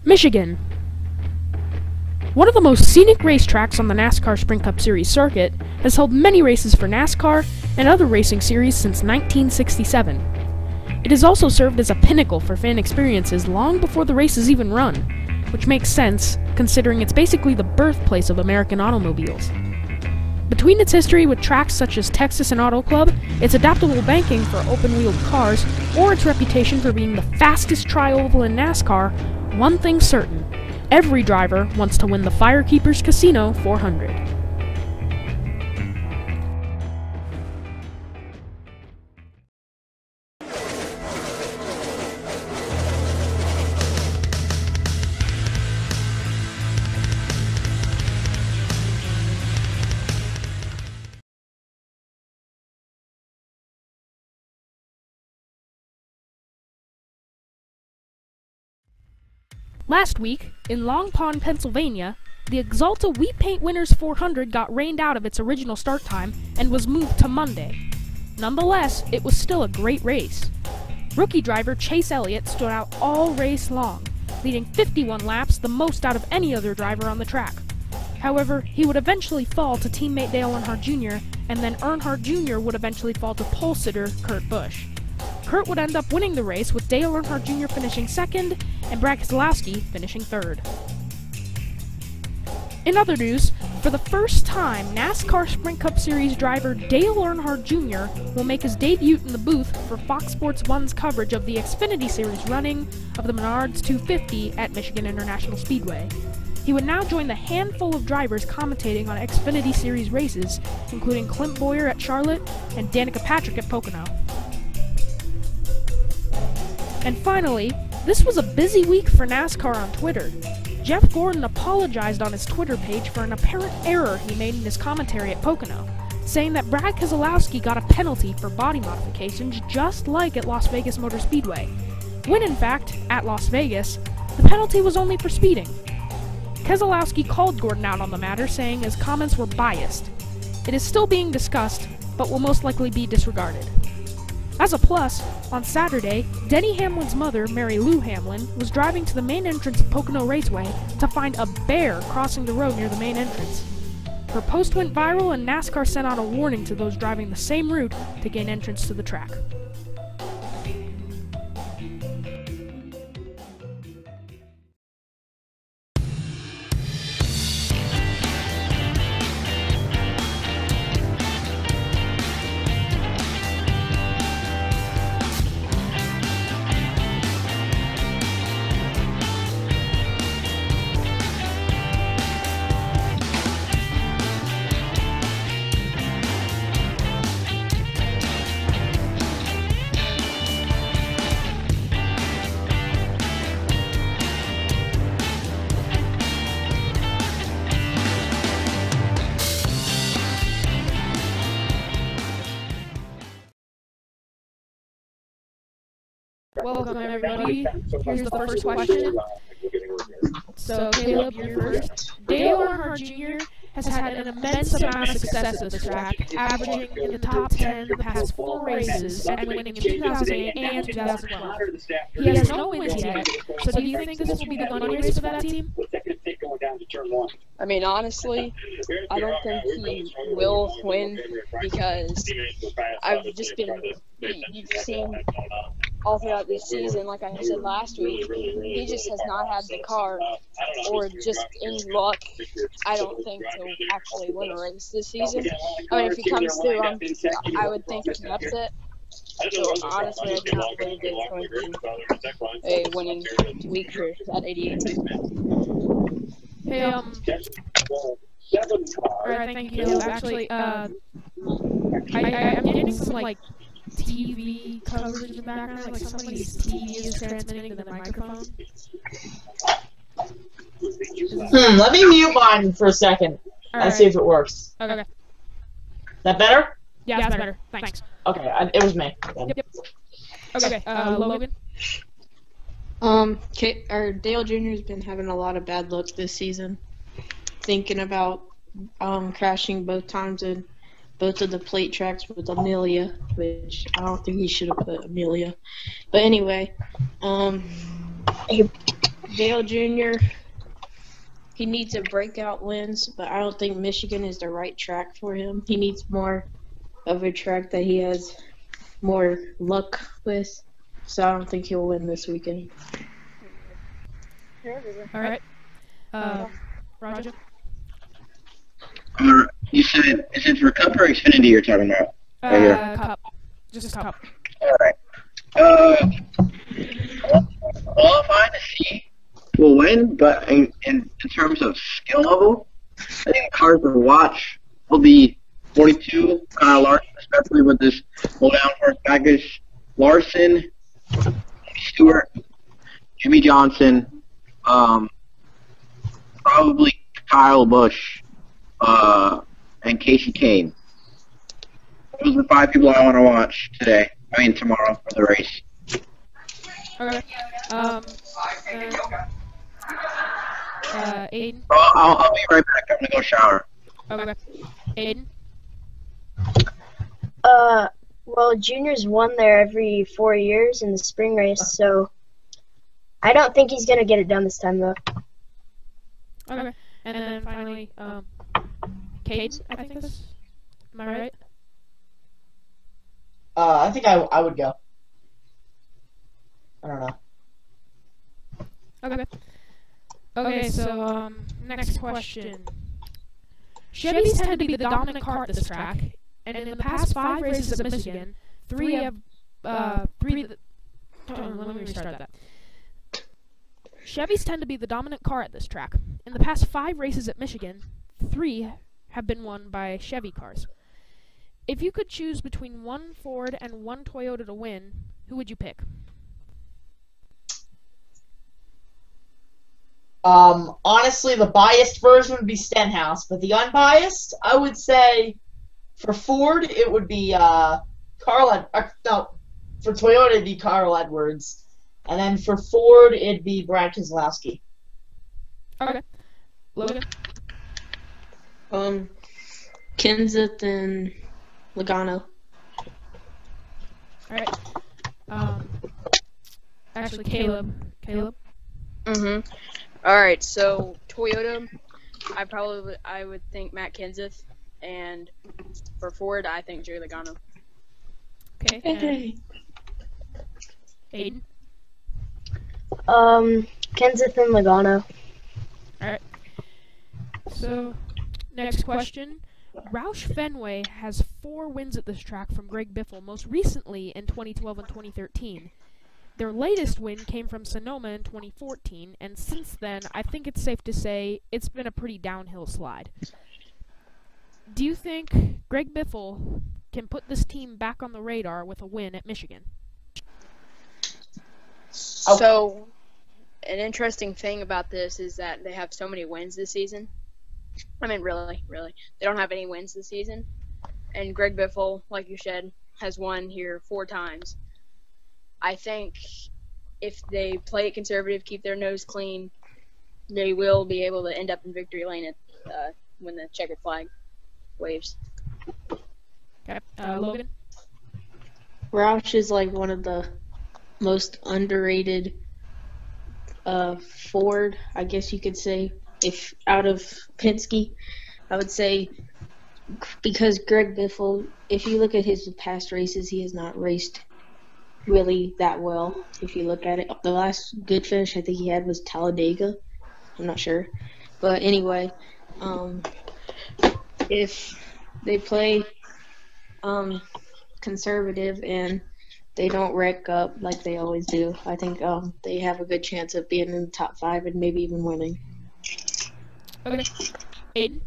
Michigan. One of the most scenic racetracks on the NASCAR Sprint Cup Series circuit has held many races for NASCAR and other racing series since 1967. It has also served as a pinnacle for fan experiences long before the races even run, which makes sense considering it's basically the birthplace of American automobiles. Between its history with tracks such as Texas and Auto Club, its adaptable banking for open-wheeled cars, or its reputation for being the fastest tri-oval in NASCAR, one thing's certain: every driver wants to win the Firekeepers Casino 400. Last week, in Long Pond, Pennsylvania, the Axalta We Paint Winners 400 got rained out of its original start time and was moved to Monday. Nonetheless, it was still a great race. Rookie driver Chase Elliott stood out all race long, leading 51 laps, the most out of any other driver on the track. However, he would eventually fall to teammate Dale Earnhardt Jr., and then Earnhardt Jr. would eventually fall to pole sitter Kurt Busch. Kurt would end up winning the race, with Dale Earnhardt Jr. finishing second and Brad Keselowski finishing third. In other news, for the first time, NASCAR Sprint Cup Series driver Dale Earnhardt Jr. will make his debut in the booth for Fox Sports 1's coverage of the Xfinity Series running of the Menards 250 at Michigan International Speedway. He would now join the handful of drivers commentating on Xfinity Series races, including Clint Bowyer at Charlotte and Danica Patrick at Pocono. And finally, this was a busy week for NASCAR on Twitter. Jeff Gordon apologized on his Twitter page for an apparent error he made in his commentary at Pocono, saying that Brad Keselowski got a penalty for body modifications just like at Las Vegas Motor Speedway, when in fact, at Las Vegas, the penalty was only for speeding. Keselowski called Gordon out on the matter, saying his comments were biased. It is still being discussed, but will most likely be disregarded. As a plus, on Saturday, Denny Hamlin's mother, Mary Lou Hamlin, was driving to the main entrance of Pocono Raceway to find a bear crossing the road near the main entrance. Her post went viral, and NASCAR sent out a warning to those driving the same route to gain entrance to the track. Welcome everybody. Here's the first question. So Caleb, you're first. Dale Earnhardt Jr. has had an immense amount of success at this track, averaging in the top 10 the past 4 races and winning in 2008 and 2012. He has no wins yet, so do you think this will be the money race for that team? I mean, honestly, I don't think he will win because I've just been, you've seen all throughout this season, like I said last week, he just has not had the car or just any luck, I don't think, to actually win a race this season. I mean, if he comes through, I would think he can upset. So honestly, I do not believe that it's going to be a winning week for that 88 team. Hey, alright, thank you. Actually, I'm getting some, like, TV coverage in the background, like somebody's TV is transmitting to the microphone. Let me mute mine for a second. Let's see if it works. Okay. Is that better? Yeah, that's better. Thanks. Okay, it was me. Yep. Okay, Logan? Dale Jr. has been having a lot of bad luck this season. Thinking about crashing both times in both of the plate tracks with Amelia, which I don't think he should have put Amelia. But anyway, Dale Jr., he needs a breakout wins, but I don't think Michigan is the right track for him. He needs more of a track that he has more luck with, so I don't think he'll win this weekend. All right. Rajah? You said, is it for Cup or Xfinity you're talking about? Right here. Cup. Just Cup. Alright. Qualifying to see will win, but in terms of skill level, I think the cars to watch will be 42, Kyle Larson, especially with this low downforce package. Larson, Stewart, Jimmy Johnson, probably Kyle Busch, and Casey Kane. Those are the 5 people I want to watch today. I mean tomorrow for the race. Okay. Aydan? I'll be right back. I'm gonna go shower. Okay. Aydan? Well, juniors won there every 4 years in the spring race, so I don't think he's gonna get it done this time, though. Okay. And then finally, Cade, I think this. Am I right? I think I would go. I don't know. Okay. Okay, so, next question. Chevys tend to be the dominant car at this track, and in the past 5 races at Michigan, let me restart that. Chevys tend to be the dominant car at this track. In the past 5 races at Michigan, 3 have been won by Chevy cars. If you could choose between 1 Ford and 1 Toyota to win, who would you pick? Honestly, the biased version would be Stenhouse, but the unbiased, I would say, for Ford, it would be for Toyota, it'd be Carl Edwards, and then for Ford, it'd be Brad Keselowski. Okay. Logan? Kenseth and Logano. Alright. Actually, Caleb. Alright, so Toyota, I would think Matt Kenseth, and for Ford, I think Jerry Logano. Okay. Hey. Aydan? Kenseth and Logano. Alright. So, next question. Roush Fenway has 4 wins at this track from Greg Biffle, most recently in 2012 and 2013. Their latest win came from Sonoma in 2014, and since then, I think it's safe to say it's been a pretty downhill slide. Do you think Greg Biffle can put this team back on the radar with a win at Michigan? So, an interesting thing about this is that they have so many wins this season. I mean, really. They don't have any wins this season. And Greg Biffle, like you said, has won here 4 times. I think if they play it conservative, keep their nose clean, they will be able to end up in victory lane when the checkered flag waves. Okay. Logan? Roush is like one of the most underrated Ford, I guess you could say, if out of Penske. I would say because Greg Biffle, if you look at his past races, he has not raced really that well. If you look at it, the last good finish I think he had was Talladega. I'm not sure, but anyway, if they play conservative and they don't wreck up like they always do, I think they have a good chance of being in the top 5 and maybe even winning. Okay. Aydan?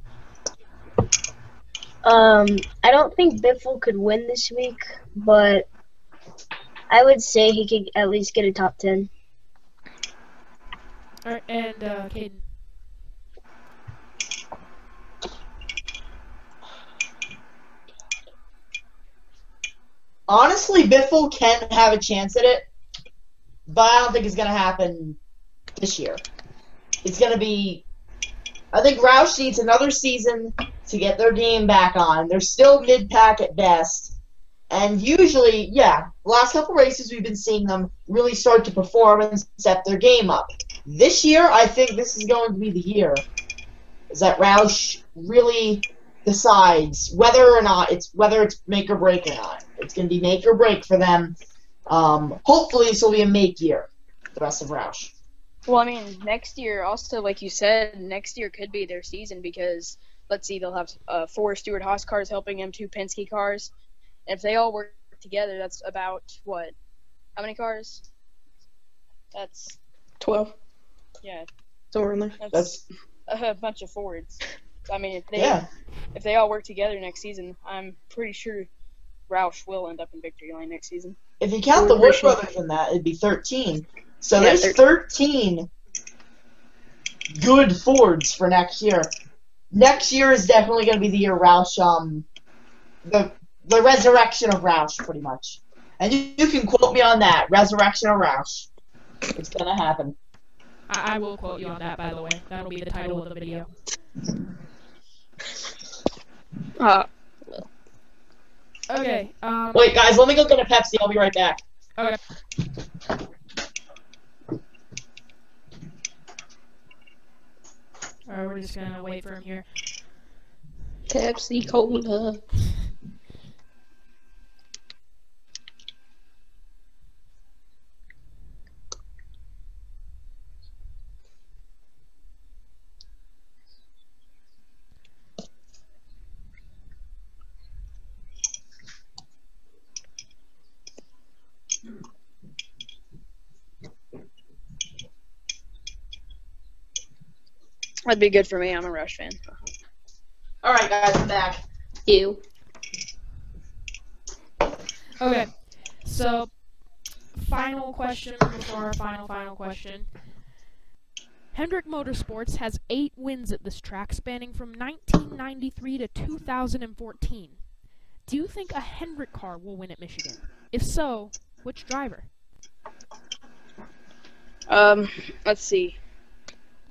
I don't think Biffle could win this week, but I would say he could at least get a top 10. Alright, and Caden? Honestly, Biffle can have a chance at it, but I don't think it's going to happen this year. It's going to be... I think Roush needs another season to get their game back on. They're still mid-pack at best. And usually, the last couple races we've been seeing them really start to perform and step their game up. This year, I think this is going to be the year. Is that Roush really decides whether it's make or break or not. It's going to be make or break for them. Hopefully, this will be a make year. The rest of Roush. Well, I mean, next year, also, like you said, next year could be their season because, let's see, they'll have 4 Stewart-Haas cars helping them, 2 Penske cars. And if they all work together, that's about, what? How many cars? That's 12. Yeah. Somewhere in there. That's a bunch of Fords. I mean, if they all work together next season, I'm pretty sure Roush will end up in victory lane next season. If you count the Wood brothers in that, it'd be 13. So there's 13 good Fords for next year. Next year is definitely going to be the year Roush, the resurrection of Roush, pretty much. And you can quote me on that, resurrection of Roush. It's going to happen. I will quote you on that, by the way. That'll be the title of the video. Okay. Wait, guys, let me go get a Pepsi. I'll be right back. Okay. Alright, we're just gonna wait for him here. Pepsi Cola. That'd be good for me. I'm a Rush fan. Alright, guys, I'm back. Ew. Okay, so final question before our final question. Hendrick Motorsports has 8 wins at this track, spanning from 1993 to 2014. Do you think a Hendrick car will win at Michigan? If so, which driver? Let's see.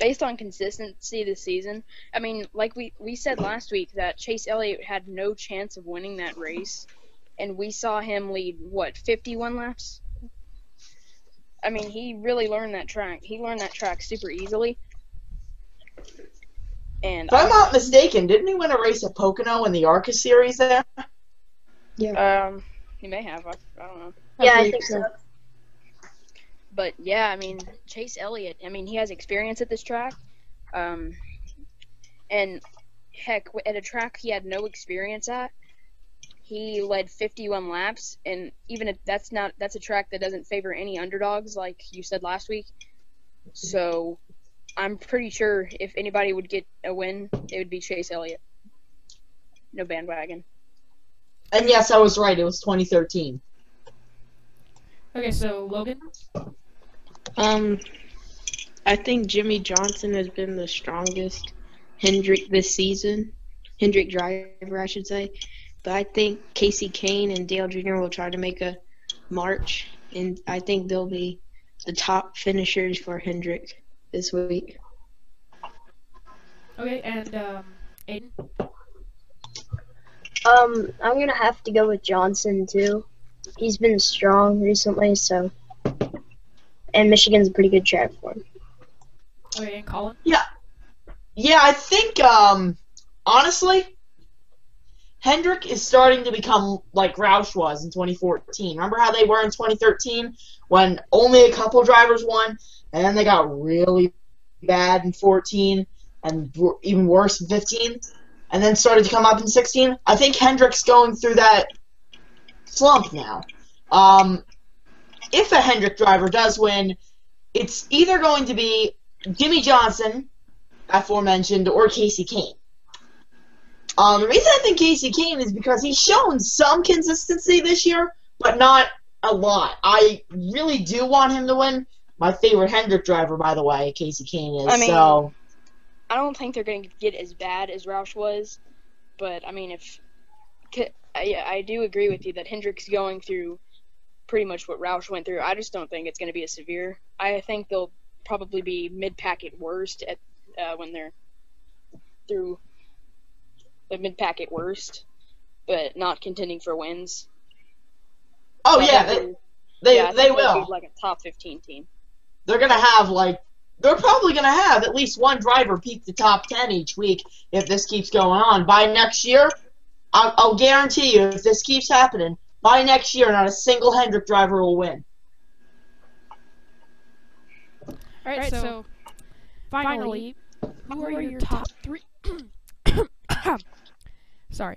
Based on consistency this season, I mean, like we said last week that Chase Elliott had no chance of winning that race, and we saw him lead, 51 laps? I mean, he really learned that track. He learned that track super easily. And if I'm not mistaken, didn't he win a race at Pocono in the ARCA series there? Yeah. He may have. I don't know. Yeah, I think so. But yeah, I mean, Chase Elliott, I mean, he has experience at this track. And heck, at a track he had no experience at, he led 51 laps, and even if that's a track that doesn't favor any underdogs, like you said last week. So I'm pretty sure if anybody would get a win, it would be Chase Elliott. No bandwagon. And yes, I was right. It was 2013. Okay, so Logan? I think Jimmy Johnson has been the strongest Hendrick this season. Hendrick driver, I should say. But I think Casey Kane and Dale Jr. will try to make a march, and I think they'll be the top finishers for Hendrick this week. Okay, and Aydan? I'm gonna have to go with Johnson too. He's been strong recently, so, and Michigan's a pretty good track for him. Okay, and Colin? Yeah, I think honestly, Hendrick is starting to become like Roush was in 2014. Remember how they were in 2013 when only a couple drivers won, and then they got really bad in 14 and even worse in 15, and then started to come up in 16. I think Hendrick's going through that slump now. If a Hendrick driver does win, it's either going to be Jimmy Johnson, aforementioned, or Casey Kane. The reason I think Casey Kane is because he's shown some consistency this year, but not a lot. I really do want him to win. My favorite Hendrick driver, by the way, Casey Kane is. I mean, so I don't think they're going to get as bad as Roush was, but I mean, I do agree with you that Hendrick's going through pretty much what Roush went through. I just don't think it's going to be as severe. I think they'll probably be mid-pack at worst when they're through the mid-pack at worst, but not contending for wins. Oh so yeah, they will. Be like a top 15 team. They're gonna have like they're probably going to have at least one driver peak the top 10 each week if this keeps going on. By next year, I'll guarantee you, if this keeps happening, by next year, not a single Hendrick driver will win. Alright, so finally, who are your top 3... Sorry.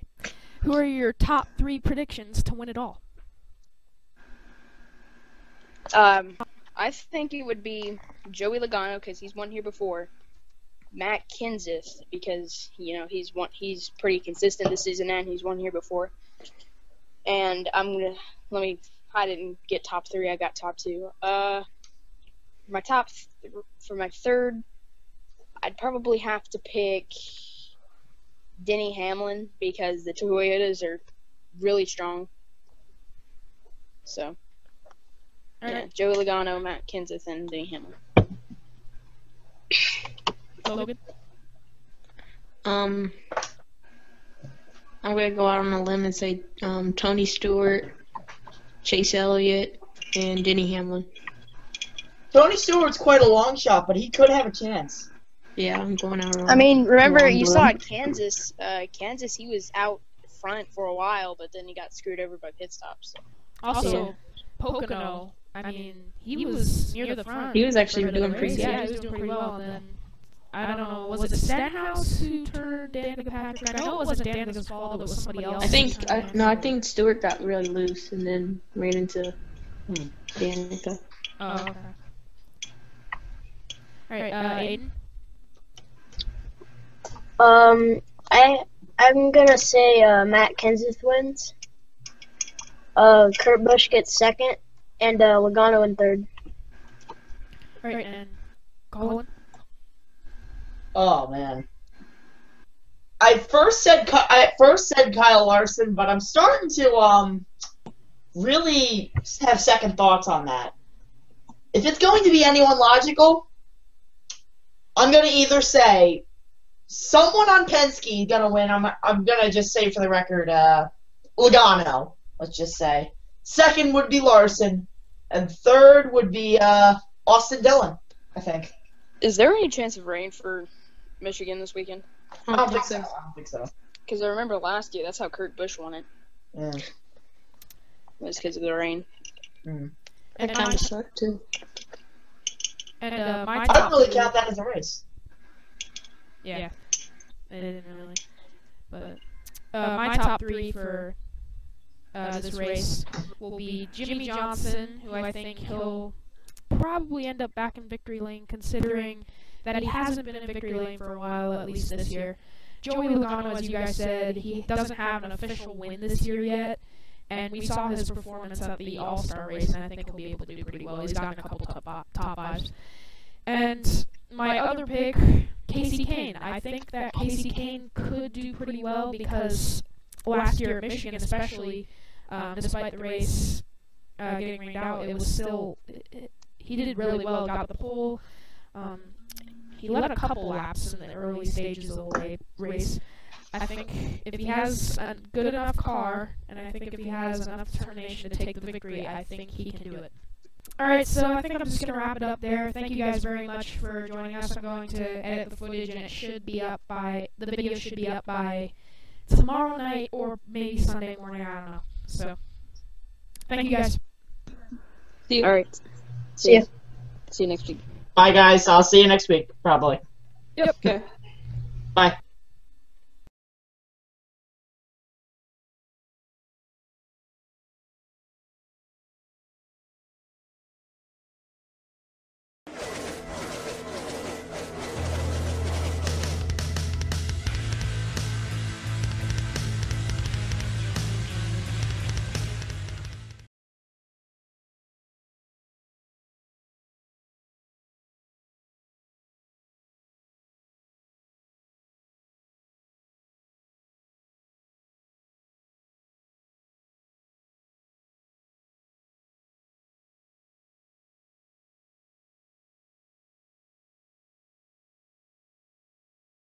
Who are your top 3 predictions to win it all? I think it would be Joey Logano because he's won here before. Matt Kenseth because he's pretty consistent this season and he's won here before. And I didn't get top 3. I got top 2. For my third, I'd probably have to pick Denny Hamlin because the Toyotas are really strong. So, yeah, Joey Logano, Matt Kenseth, and Denny Hamlin. Logan? I'm gonna go out on a limb and say Tony Stewart, Chase Elliott, and Denny Hamlin. Tony Stewart's quite a long shot, but he could have a chance. Yeah, I'm going out on I mean, remember you saw at Kansas, he was out front for a while, but then he got screwed over by pit stops. Also, Pocono, I mean, he was near the front. He was actually doing pretty good. Yeah, he was doing pretty well, and then, I don't know, was it Stenhouse who turned Danica Patrick? I know it wasn't Danica's fault, it was somebody else. I think Stewart got really loose and then ran into Danica. Oh, okay. Alright, Aydan? I'm gonna say Matt Kenseth wins. Kurt Busch gets second, and Logano in third. Alright, and Colin? Oh man. I first said Kyle Larson, but I'm starting to really have second thoughts on that. If it's going to be anyone logical, I'm gonna either say someone on Penske is gonna win. I'm gonna just say for the record, Logano. Let's just say. Second would be Larson, and third would be Austin Dillon. I think. Is there any chance of rain for Michigan this weekend? I don't think so. Because I remember last year, that's how Kurt Busch won it. Yeah. It was because of the rain. Mm. That kind of sucked too. And my I top don't really 3 count that as a race. Yeah, it didn't really. But my top 3 for this race will be Jimmy Johnson, who I think he'll probably end up back in victory lane, considering that he hasn't been in victory lane for a while, at least this year. Joey Logano, as you guys said, he doesn't have an official win this year yet, and we saw his performance at the All-Star race, and I think he'll be able to do pretty well. He's gotten a couple top fives. And my other pick, Casey Kane. I think that Casey Kane could do pretty well because last year at Michigan especially, despite the race getting rained out, it was still... he did really well, got the pole. He led a couple laps in the early stages of the race. I think if he has a good enough car, and I think if he has enough determination to take the victory, I think he can do it. Alright, so I think I'm just going to wrap it up there. Thank you guys very much for joining us. I'm going to edit the footage, and it should be up by... the video should be up by tomorrow night, or maybe Sunday morning, I don't know. So, thank you guys. See you. Alright. See ya. See you next week. Bye, guys. I'll see you next week, probably. Yep. Okay. Bye.